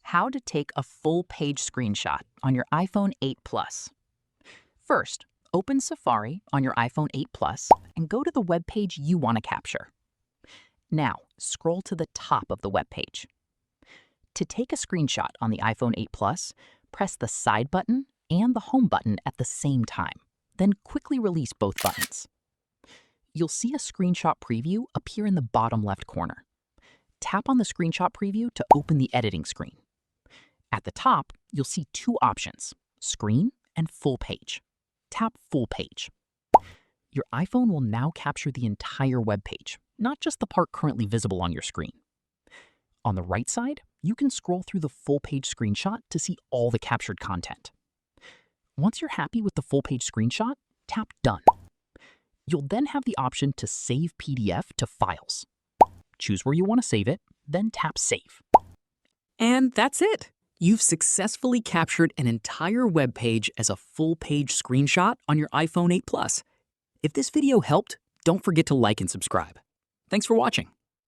How to take a full-page screenshot on your iPhone 8 Plus. First, open Safari on your iPhone 8 Plus and go to the web page you want to capture. Now, scroll to the top of the web page. To take a screenshot on the iPhone 8 Plus, press the side button and the home button at the same time, then quickly release both buttons. You'll see a screenshot preview appear in the bottom left corner. Tap on the screenshot preview to open the editing screen. At the top, you'll see two options, Screen and Full Page. Tap Full Page. Your iPhone will now capture the entire web page, not just the part currently visible on your screen. On the right side, you can scroll through the full page screenshot to see all the captured content. Once you're happy with the full page screenshot, tap Done. You'll then have the option to save PDF to files. Choose where you want to save it, then tap Save. And that's it! You've successfully captured an entire web page as a full-page screenshot on your iPhone 8 Plus. If this video helped, don't forget to like and subscribe. Thanks for watching.